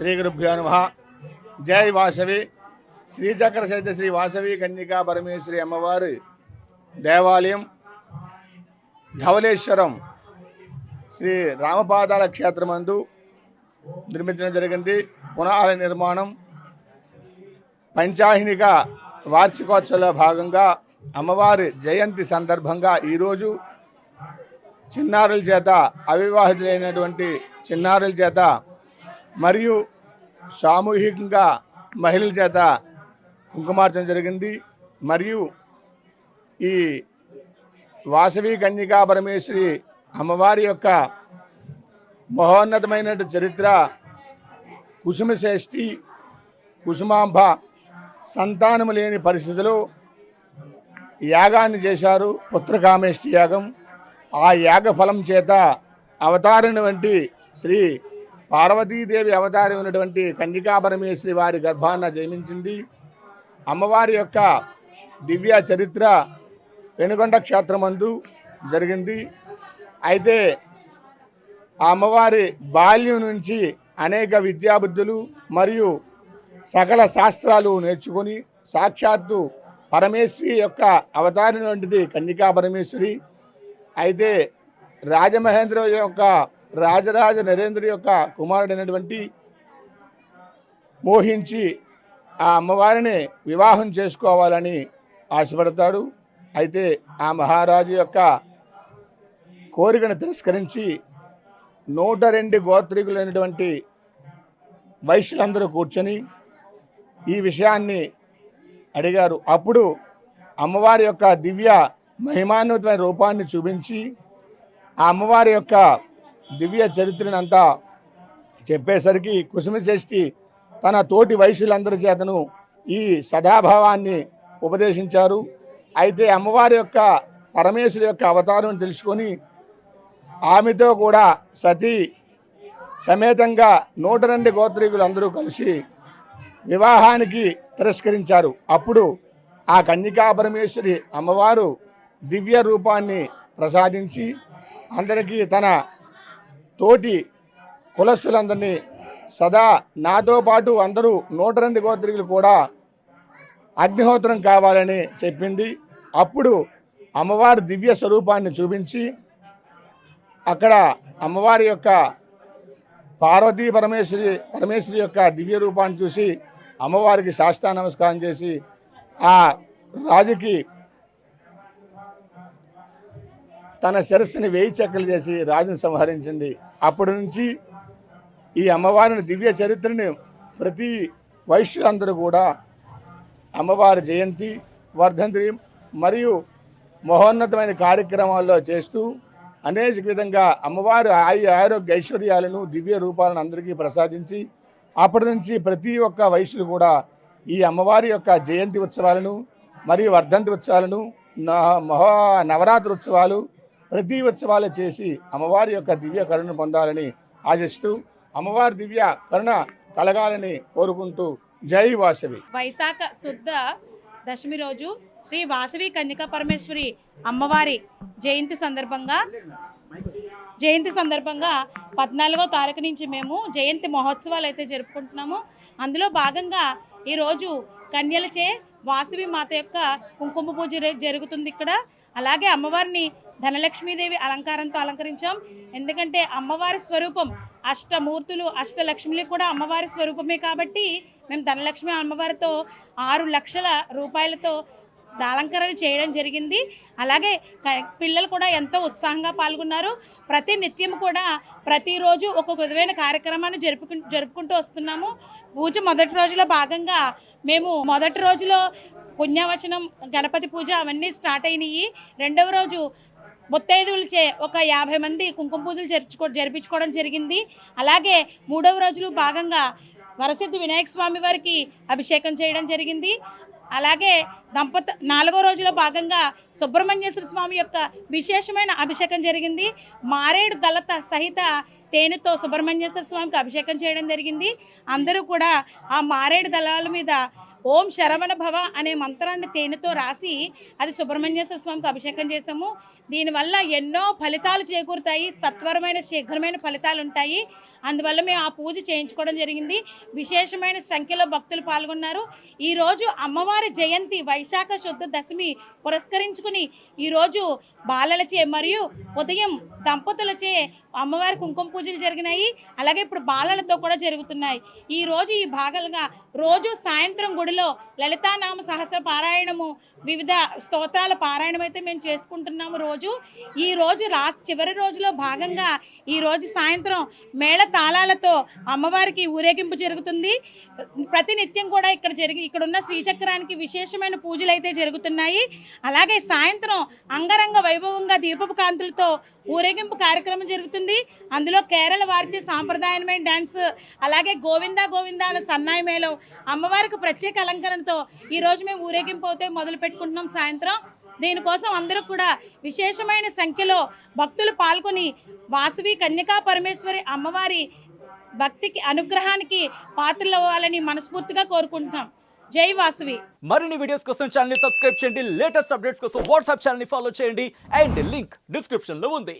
శ్రీ గురుభ్యో నమః. జై వాసవి. శ్రీచక్ర సహిత శ్రీ వాసవి కన్యకా పరమేశ్వరి అమ్మవారి దేవాలయం ధవళేశ్వరం శ్రీ రామపాదాల క్షేత్రమందు నిర్మించడం జరిగింది. పునాలయ నిర్మాణం పంచాహినిక వార్షికోత్సవంలో భాగంగా అమ్మవారి జయంతి సందర్భంగా ఈరోజు చిన్నారుల చేత, అవివాహితులైనటువంటి చిన్నారుల చేత మరియు సామూహికంగా మహిళల చేత కుంకుమార్చన జరిగింది. మరియు ఈ వాసవి కన్యకా పరమేశ్వరి అమ్మవారి యొక్క మహోన్నతమైన చరిత్ర, కుసుమశ్రేష్ఠి కుసుమాంబ సంతానము లేని పరిస్థితిలో యాగాన్ని చేశారు, పుత్రకామేష్టి యాగం. ఆ యాగ ఫలం చేత అవతారైనటువంటి శ్రీ పార్వతీదేవి అవతారం ఉన్నటువంటి కన్యకా పరమేశ్వరి వారి గర్భాన్న జన్మించింది. అమ్మవారి యొక్క దివ్య చరిత్ర వెనుకొండ క్షేత్రమందు జరిగింది. అయితే ఆ అమ్మవారి బాల్యం నుంచి అనేక విద్యాబుద్ధులు మరియు సకల శాస్త్రాలు నేర్చుకొని సాక్షాత్తు పరమేశ్వరి యొక్క అవతారం వంటిది కన్యకా పరమేశ్వరి. అయితే రాజమహేంద్ర యొక్క రాజరాజ నరేంద్ర యొక్క కుమారుడైనటువంటి మోహించి ఆ అమ్మవారిని వివాహం చేసుకోవాలని ఆశపడతాడు. అయితే ఆ మహారాజు యొక్క కోరికను తిరస్కరించి 102 గోత్రికులైనటువంటి వైశ్యులందరూ కూర్చొని ఈ విషయాన్ని అడిగారు. అప్పుడు అమ్మవారి యొక్క దివ్య మహిమాన్వితమైన రూపాన్ని చూపించి ఆ అమ్మవారి యొక్క దివ్య చరిత్రనంతా చెప్పేసరికి కుసుమశ్రేష్ఠి తన తోటి వైశ్యులందరి చేతను ఈ సదాభావాన్ని ఉపదేశించారు. అయితే అమ్మవారి యొక్క పరమేశ్వరి యొక్క అవతారం తెలుసుకొని ఆమెతో కూడా సతీ సమేతంగా 102 గోత్రీకులు అందరూ కలిసి వివాహానికి తిరస్కరించారు. అప్పుడు ఆ కన్యకా పరమేశ్వరి అమ్మవారు దివ్య రూపాన్ని ప్రసాదించి అందరికీ తన తోటి కులస్తులందరినీ సదా నాతో పాటు అందరూ 102 గోత్రీకులు కూడా అగ్నిహోత్రం కావాలని చెప్పింది. అప్పుడు అమ్మవారి దివ్య స్వరూపాన్ని చూపించి అక్కడ అమ్మవారి యొక్క పార్వతీ పరమేశ్వరి యొక్క దివ్య రూపాన్ని చూసి అమ్మవారికి సాష్టాంగ నమస్కారం చేసి ఆ రాజుకి తన శిరస్సుని 1000 చెక్కలు చేసి రాజును సంహరించింది. అప్పటి నుంచి ఈ అమ్మవారిని దివ్య చరిత్రని ప్రతి వైశ్యులందరూ కూడా అమ్మవారి జయంతి, వర్ధంతి మరియు మహోన్నతమైన కార్యక్రమాల్లో చేస్తూ అనేక విధంగా అమ్మవారు ఆరోగ్య ఐశ్వర్యాలను దివ్య రూపాలను అందరికీ ప్రసాదించి అప్పటి నుంచి ప్రతి ఒక్క వైశ్యులు కూడా ఈ అమ్మవారి యొక్క జయంతి ఉత్సవాలను మరియు వర్ధంతి ఉత్సవాలను నవరాత్రి ఉత్సవాలు ప్రతి ఉత్సవాలు చేసి అమ్మవారి యొక్క దివ్య కరుణ పొందాలని ఆశిస్తూ అమ్మవారి దివ్య కరుణ కలగాలని కోరుకుంటూ జై వాసవి. వైశాఖ శుద్ధ దశమి రోజు శ్రీ వాసవి కన్యకా పరమేశ్వరి అమ్మవారి జయంతి సందర్భంగా 14వ తారీఖు నుంచి మేము జయంతి మహోత్సవాలు అయితే జరుపుకుంటున్నాము. అందులో భాగంగా ఈరోజు కన్యలచే వాసవి మాత యొక్క కుంకుమ పూజ జరుగుతుంది ఇక్కడ. అలాగే అమ్మవారిని ధనలక్ష్మీదేవి అలంకారంతో అలంకరించాం. ఎందుకంటే అమ్మవారి స్వరూపం అష్టమూర్తులు అష్టలక్ష్మిలు కూడా అమ్మవారి స్వరూపమే కాబట్టి మేము ధనలక్ష్మి అమ్మవారితో 6 లక్షల రూపాయలతో అలంకరణ చేయడం జరిగింది. అలాగే పిల్లలు కూడా ఎంతో ఉత్సాహంగా పాల్గొన్నారు. ప్రతి నిత్యం కూడా ప్రతిరోజు ఒక్కొక్క విధమైన కార్యక్రమాన్ని జరుపుకుంటూ వస్తున్నాము. పూజ మొదటి రోజులో భాగంగా మేము మొదటి రోజులో పుణ్యవచనం, గణపతి పూజ అవన్నీ స్టార్ట్ అయినాయి. రెండవ రోజు ముత్తైదువులచే ఒక 50 మంది కుంకుమ పూజలు జరిపించుకోవడం జరిగింది. అలాగే మూడవ రోజులో భాగంగా వరసిద్ధి వినాయక స్వామి వారికి అభిషేకం చేయడం జరిగింది. అలాగే 4వ రోజులో భాగంగా సుబ్రహ్మణ్యేశ్వర స్వామి యొక్క విశేషమైన అభిషేకం జరిగింది. మారేడు దళత సహిత తేనెతో సుబ్రహ్మణ్యేశ్వర స్వామికి అభిషేకం చేయడం జరిగింది. అందరూ కూడా ఆ మారేడు దళాల మీద ఓం శరవణ భవ అనే మంత్రాన్ని తేనెతో రాసి అది సుబ్రహ్మణ్యేశ్వర స్వామికి అభిషేకం చేసాము. దీనివల్ల ఎన్నో ఫలితాలు చేకూరుతాయి, సత్వరమైన శీఘ్రమైన ఫలితాలు ఉంటాయి. అందువల్ల మేము ఆ పూజ చేయించుకోవడం జరిగింది. విశేషమైన సంఖ్యలో భక్తులు పాల్గొన్నారు. ఈరోజు అమ్మవారి జయంతి వైశాఖ శుద్ధ దశమి పురస్కరించుకుని ఈరోజు బాలలచే మరియు ఉదయం దంపతులచే అమ్మవారి కుంకుమ పూజలు జరిగినాయి. అలాగే ఇప్పుడు బాలలతో కూడా జరుగుతున్నాయి. ఈరోజు ఈ భాగాలుగా రోజు సాయంత్రం గుడిలో లలితానామ సహస్ర పారాయణము, వివిధ స్తోత్రాల పారాయణం అయితే మేము చేసుకుంటున్నాము. ఈ రోజు చివరి రోజులో భాగంగా ఈరోజు సాయంత్రం మేళ తాళాలతో అమ్మవారికి ఊరేగింపు జరుగుతుంది. ప్రతినిత్యం కూడా ఇక్కడ ఉన్న శ్రీచక్రానికి విశేషమైన పూజలు అయితే జరుగుతున్నాయి. అలాగే సాయంత్రం అంగరంగ వైభవంగా దీపపు కాంతులతో ఊరేగింపు కార్యక్రమం జరుగుతుంది. అందులో కేరళ వారిచే సాంప్రదాయమైన డ్యాన్స్, అలాగే గోవిందా గోవిందా అనే సన్నాయి మేళం, అమ్మవారికి ప్రత్యేక అలంకరణతో ఈరోజు మేము ఊరేగింపు అయితే మొదలు పెట్టుకుంటున్నాం సాయంత్రం. దీనికోసం అందరూ కూడా విశేషమైన సంఖ్యలో భక్తులు పాల్గొని వాసవి కన్యకా పరమేశ్వరి అమ్మవారి భక్తికి అనుగ్రహానికి పాత్రలు అవ్వాలని మనస్ఫూర్తిగా కోరుకుంటున్నాం. జై వాసవి. మరిన్ని వీడియోస్ కోసం ఛానల్ ని సబ్స్క్రైబ్ చేయండి. లేటెస్ట్ అప్డేట్స్ కోసం వాట్సాప్ ఛానల్ ని ఫాలో చేయండి. అండ్ లింక్ డిస్క్రిప్షన్ లో ఉంది.